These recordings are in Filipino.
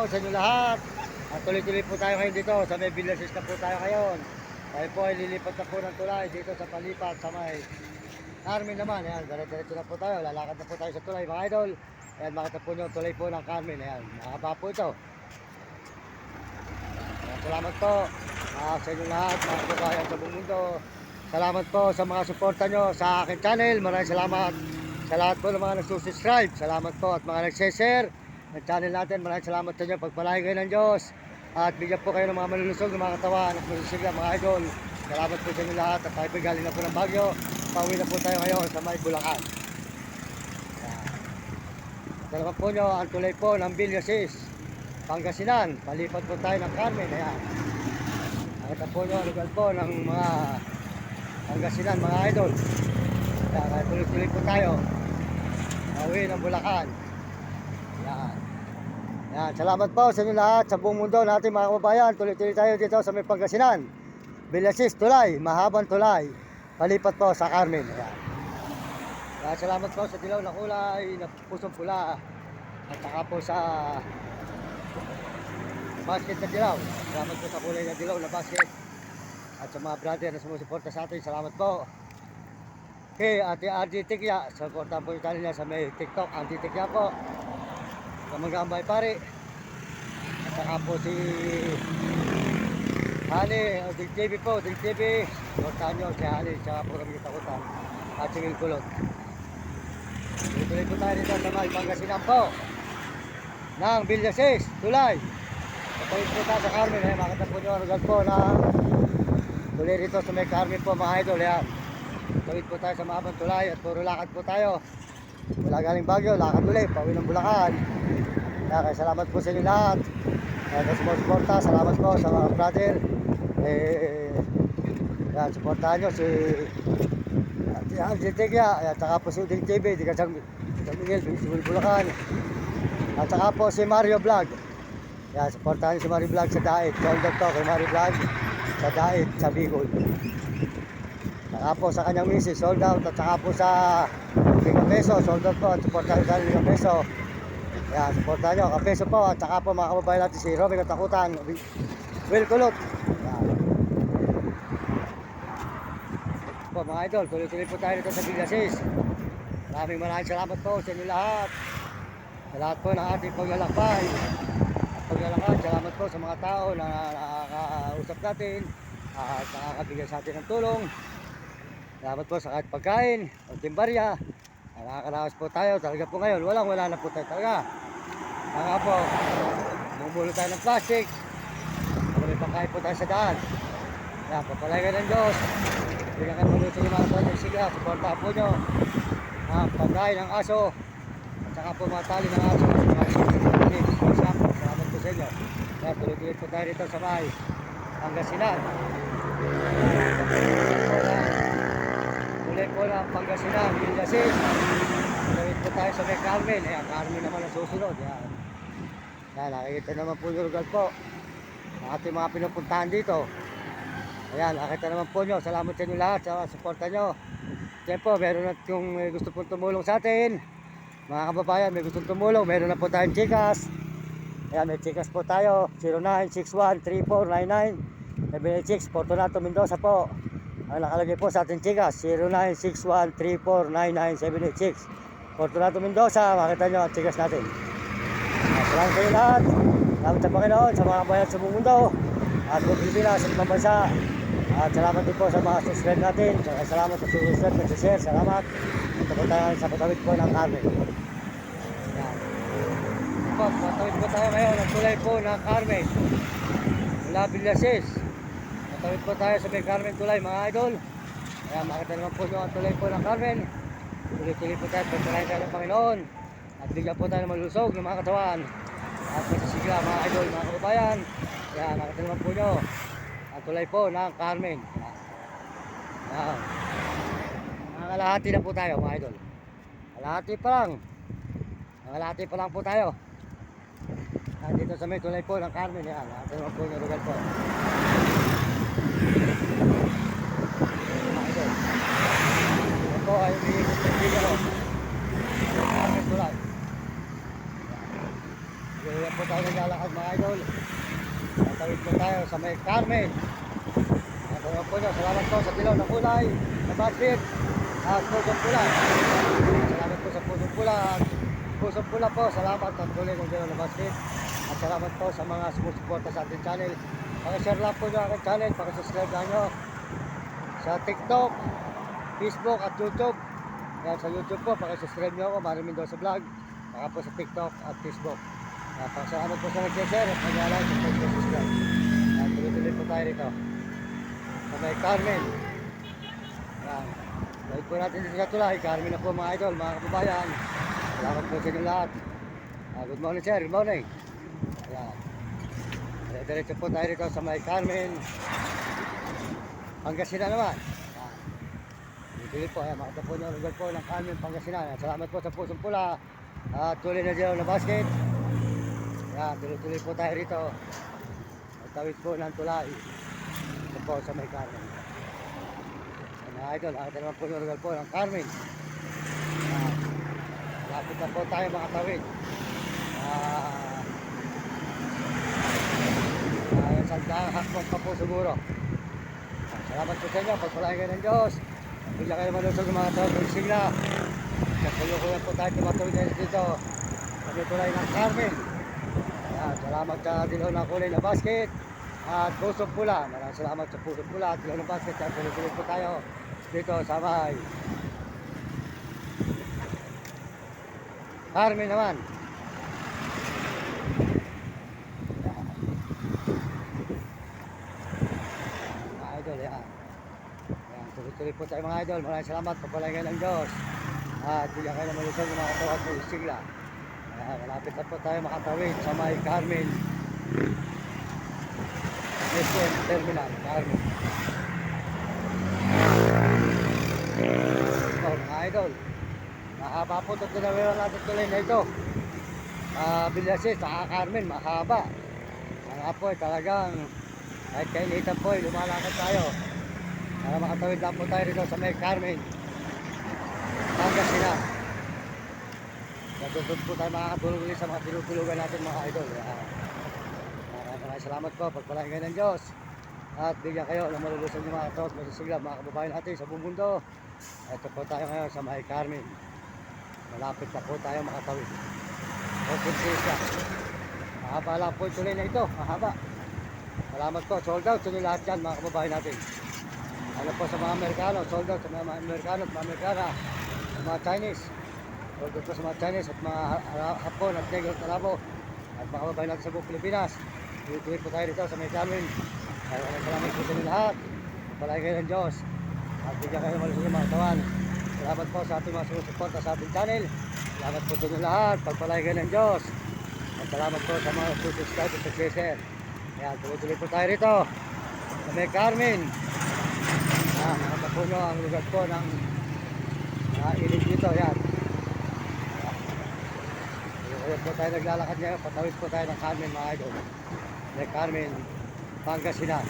po sa inyo lahat. At tuloy-tuloy po tayo ngayon dito sa may Villasis na po tayo ngayon. Tayo po ay lilipat na po ng tulay dito sa palipat sa may Carmen naman. Ayan, dire-diretso na po tayo. Lalakad na po tayo sa tulay mga idol. Ayan, makita po nyo tulay po ng Carmen. Ayan, mahaba po ito. Ayan, salamat po sa inyo lahat mga kababayan sa buong mundo. Salamat po sa mga suporta nyo sa aking channel. Maraming salamat sa lahat po ng mga nagsusubscribe. Salamat po at mga nagse-share ng channel natin. Maraming salamat sa inyo. Pagpalain kayo ng Diyos. At bigyan po kayo ng mga malulusog, ng mga katawan at malusigla mga idol. Salamat po sa inyo lahat. At tayo galing na po ng Baguio. Pauwi na po tayo ngayon sa may Bulacan. Ito naman po nyo ang tulay po ng Villasis, Pangasinan. Palipat po tayo ng Carmen. Ayan. Ito po nyo ang lugar po ng mga Pangasinan mga idol. Kaya tuloy-tuloy po tayo. Pauwi ng Bulacan. Yan. Yan. Salamat po sa inyo lahat sa buong mundo natin mga kababayan. Tuloy-tuloy tayo dito sa may Pangasinan. Villasis tulay, mahabang tulay. Palipat po sa Carmen. Yan. Kaya salamat po sa dilaw na kulay, na pusong pula. At saka po sa basket na dilaw. Salamat po sa kulay na dilaw na basket. At sa mga brother na sumusuporta sa atin, salamat po. Okay, Ate RJ Tikya, supportan po yung channel niya sa may TikTok, Auntie Tikya po. Kamagambay pare. At saka po si Hani, Dig TV po, Dig TV. Supportan nyo si Hani, saka po kami kitakutan. At si Will Kulot. Tuloy po tayo dito sa may Pangasinan po. Ng Villasis, tulay. Patuloy po tayo sa Carmen, makita po nyo ang lugar po na tuloy rito sa may Carmen po mga idol. Yan. Tawid po tayo sa mahabang tulay at puro lakad po tayo. Wala galing Baguio, lakad ulit, pauwi ng Bulacan. Kaya salamat po sa inyo lahat. Kaya suporta, salamat po sa mga brother. Yan, supportahan nyo si Argentina, at saka po si Uding TV, di Kasang Miguel, Binisibul Bulacan. At saka po si Mario Vlog. Yan, supportahan nyo si Mario Vlog sa Daet. Sold out to kay Mario Vlog sa Daet, sa Bicol. Saka po sa kanyang misis, sold out. At saka po sa Liga Peso, sold out po. At supportahan sa Liga Peso. Yan, supportahan nyo, Kapeso po. At saka po mga kababayan natin si Robby Katakutan, Will Kulot. Yan. Po mga idol, tuloy-tuloy po tayo dito sa Villasis. Maraming salamat po sa inyo lahat. Sa lahat po ng ating paglalakbay at paglalakad. Salamat po sa mga tao na nakakausap natin at nakakabigay sa atin ng tulong. Salamat po sa kahit pagkain o timbarya. Nakakaraos po tayo talaga po ngayon. Wala na po tayo talaga. Kaya po, bumulo tayo ng plastic. May pagkain po tayo sa daan. Kaya papalayan ng Diyos. Bigyan ka naman sa inyo mga tayo. Sige, supportahan po nyo ang pagkain ng aso. At saka po mga tali ng aso. Salamat po sa inyo. Kaya tuloy-tuloy po tayo rito sa may Pangasinan. Tuloy po ng Pangasinan, Villasis. Tuloy po tayo sa may Carmen. Ayan, Carmen naman ang susunod. Ayan. Ayan, nakikita naman po yung lugar po. Ang ating mga pinupuntahan dito. Ayan, nakita naman po nyo. Salamat sa inyo lahat sa suporta nyo. Siyempre, meron na yung gusto pong tumulong sa atin. Mga kababayan, may gustong tumulong. Meron na po tayong Gcash. Ayan, may Gcash po tayo. 0961-3499-786. Fortunato Mendoza po. Ang nakalagay po sa ating Gcash. 0961-3499-786. Fortunato Mendoza. Makita nyo ang Gcash natin. Salamat sa inyo lahat. Salamat sa Panginoon, sa mga bayan sa buong mundo. At po Pilipinas sa ibang bansa. At salamat din po sa mga subscribe natin. Salamat sa subscribe, nag-share. Salamat. Ito po tayo sa patawid po ng Carmen. Yan. Patawid po tayo ngayon. Ang tulay po ng Carmen. Mula Villasis. Patawid po tayo sa may Carmen tulay mga idol. Kaya makita naman po nyo ang tulay po ng Carmen. Tuloy-tuloy po tayo. Pagtulayan tayo ng Panginoon. At bigyan po tayo ng malusog ng mga katawan. At masisigla mga idol, mga kababayan. Kaya nakita naman po nyo ang tulay po ng Carmen. Yan. Kalahati na po tayo mga idol. Kalahati pa lang. Kalahati pa lang po tayo. Dito sa may tulay po ng Carmen. Yan. Nakita naman po yung lugar po. Mga idol. Ito ay umiikot ng bigaro. Carmen tulay. Yan po tayo naglalakad mga idol. Tatawid po tayo sa may Carmen. Salamat po nyo. Salamat po sa dilaw na kulay, na basket, at pusong pula. Salamat po sa pusong pula. Pusong pula po. Salamat at tuloy ng dilaw na basket. At salamat po sa mga sumusuporta sa ating channel. Pakishare lang po nyo aking channel. Pakisubscribe lang nyo sa TikTok, Facebook at YouTube. Yan sa YouTube po, pakisubscribe nyo ako. Mario Mendoza Vlog. Saka po sa TikTok at Facebook. Salamat po sa nag-share at nag-like at nag-subscribe. Tuloy-tuloy po tayo rito sa may Carmen. Yan. Balik po natin dito sa tulay. Carmen na po mga idol, mga kababayan. Salamat po sa inyo lahat. Good morning sir, good morning. Yan. Diretso po tayo rito sa may Carmen. Pangasinan naman. Yan. Tuloy po, makita po nyo lugar po ng Carmen, Pangasinan. Salamat po sa pusong pula at tuloy na dilaw na basket. Yan, tuloy-tuloy po tayo rito. Tawid po ng tulay. Ito po sa may Carmen. Mga idol, nakita naman po yung lugar po ng Carmen. Yan. Lapit na po tayo mga tawid. Sandang hakbang pa po siguro. Salamat po sa inyo. Pagpalain kayo ng Diyos. Bigyan kayo malusog ng mga tawid ng sigla. Kapulukuyan po tayo tumatawid na dito. Sa tulay ng Carmen. Salamat sa dilaw na kulay na basket at pusong pula. Maraming salamat sa pusong pula at dilaw na basket. At tuloy-tuloy po tayo dito sa may Carmen naman. Mga idol, yan. Tuloy-tuloy po tayo mga idol. Maraming salamat. Pagpalain ng Diyos. At bigyan kayo ng malusog ng mga tawad po sigla. Malapit na po tayo makatawid sa may Carmen SM Terminal Carmen. Mga idol, mahaba po ito tinawiran natin tuloy na ito. Bilasis sa Carmen, mahaba. Mga po talagang kahit kainitan po lumalakad tayo para makatawid lang po tayo rito sa may Carmen Pangasinan. Natutod po tayo makakatulong ulit sa mga tinutulugan natin mga idol. Maraming salamat po. Pagpalain kayo ng Diyos. At bigyan kayo ng malulusan yung mga katawad masisigla mga kababayan natin sa buong mundo. Ito po tayo ngayon sa may Carmen. Malapit na po tayo makatawid. O prinsesa. Mahaba lang po tuloy na ito. Mahaba. Salamat po. Sold out sa inyo lahat yan mga kababayan natin. Ano po sa mga Amerikano. Sold out sa mga Amerikano at mga Amerikana. Sa mga Chinese. Sold out po sa mga Chinese at mga Hapon at Negro at Arabo. At mga kababayan natin sa buong Pilipinas. Tuloy po tayo dito sa may Carmen. Salamat po sa inyo lahat. Pagpalain kayo ng Diyos. At bigyan kayo malusog ng mga katawan. Salamat po sa ating mga sumusuporta sa ating channel. Salamat po sa inyo lahat. Pagpalain kayo ng Diyos. At salamat po sa mga subscribe at share. Ayan, tuloy-tuloy po tayo rito sa may Carmen. Nakita po nyo ang lugar po ng ilig dito. Ayan. Ayan po tayo naglalakad ngayon. Patawid po tayo ng Carmen mga idol. May Carmen, Pangasinan.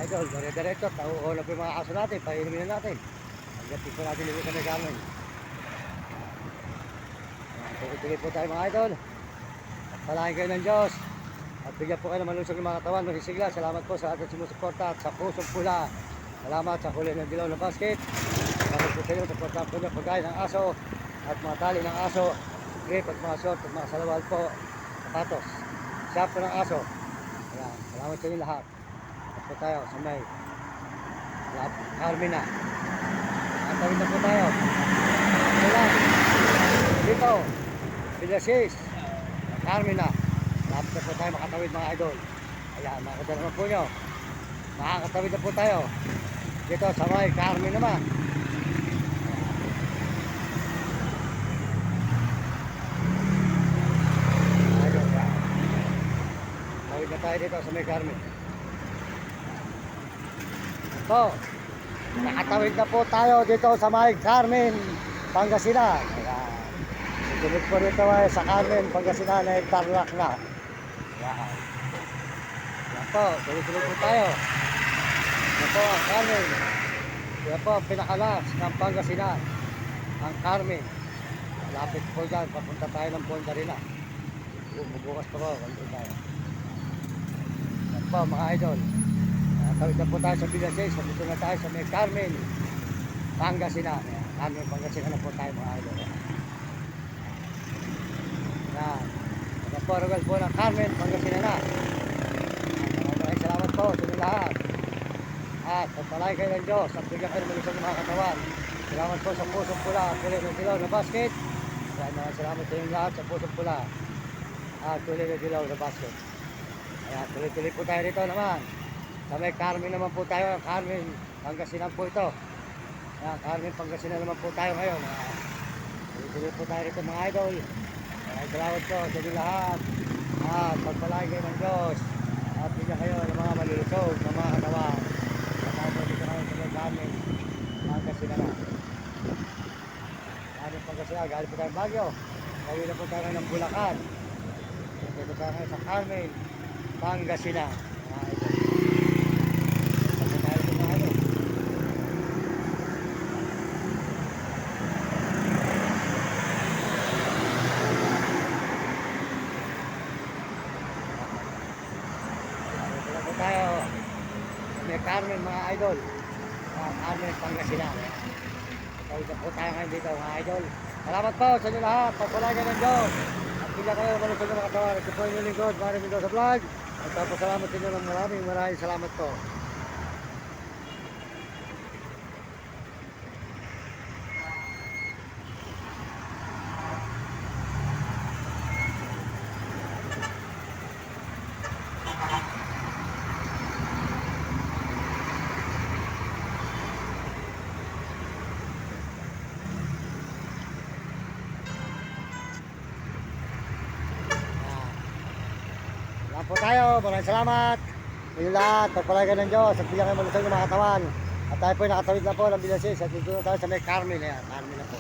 Idol, dire-diretso, tauho na po yung mga aso natin, painumin na natin. Hanggang po natin dito sa may Carmen. Tuloy-tuloy po tayo mga idol. At palahin kayo ng Diyos. At bigyan po kayo ng malusog ng mga katawan, masisigla. Salamat po sa ating sumusuporta at sa pusong pula. Salamat sa kulay ng dilaw na basket. Salamat po sa inyo, supportan po nyo pagkain ng aso at mga tali ng aso, grip at mga short at mga salawal po, sapatos. Shop po ng aso. Ayan, salamat sa inyo lahat. At po tayo sa may Carmen na. At tawid na po tayo. Dito, Villasis, Carmen na. Lapit na po tayo makatawid mga idol. Ayan, makakita naman po nyo. Makakatawid na po tayo. Dito sa may Carmen naman. Ayun, tawid na tayo dito sa may Carmen. Ito, nakatawid na po tayo dito sa may Carmen, Pangasinan. Ayan. Sunod po rito sa Carmen, Pangasinan ay Tarlac na. Ayan. Ayan po, tuloy-tuloy po tayo. Ayan po ang Carmen. Ayan po ang pinakalas ng Pangasinan. Ang Carmen. Lapit po dyan, papunta tayo ng Ponda rin ah. Bubukas pa po, ganito tayo. Yan po mga idol. Tawid na po tayo sa Villa 6, dito na tayo sa may Carmen, Pangasinan. Carmen, Pangasinan na po tayo mga idol. Yan. Nagpaparogal po ng Carmen, Pangasinan na. Maraming salamat po sa inyo lahat. At pagpalay kayo ng Diyos at bigyan kayo ng malusog ng mga katawan. Salamat po sa Pusong Pula, Tuloy ng Dilaw na basket. Maraming salamat sa inyo lahat sa Pusong Pula at Tuloy ng Dilaw na basket. Ayan, tuloy-tuloy po tayo rito naman. Sa may Carmen naman po tayo, Carmen, Pangasinan po ito. Ayan, Carmen, Pangasinan naman po tayo ngayon. Tuloy-tuloy po tayo rito mga idol. Maraming salamat po sa inyo lahat. At pagpalay kayo ng Diyos at bigyan kayo ng mga malulusog ng mga katawan. Salamat dito kayo sa may Carmen, Pangasinan na. Carmen, Pangasinan, galing po tayo Baguio. Gawin na po tayo ng Bulacan. Dito tayo sa Carmen, Pangasinan. Tapos tayo sa mga idol. Dito tayo sa may Carmen mga idol. Carmen, Pangasinan. Tawid na po tayo ngayon dito mga idol. Salamat po sa inyo lahat. Pagpalay kayo ng Diyos. At bigyan kayo malusog ng mga katawan. Ito po yung lingkod, Mario Mendoza Vlog. At salamat sa inyo ng maraming salamat po. Salamat po tayo. Maraming salamat. Yung lahat, pagpalay kayo ng Diyos at bigyan kayo malusog ng mga katawan. At tayo po nakatawid na po ng Villa 6 at dito na tayo sa may Carmen. Ayan, Carmen na po.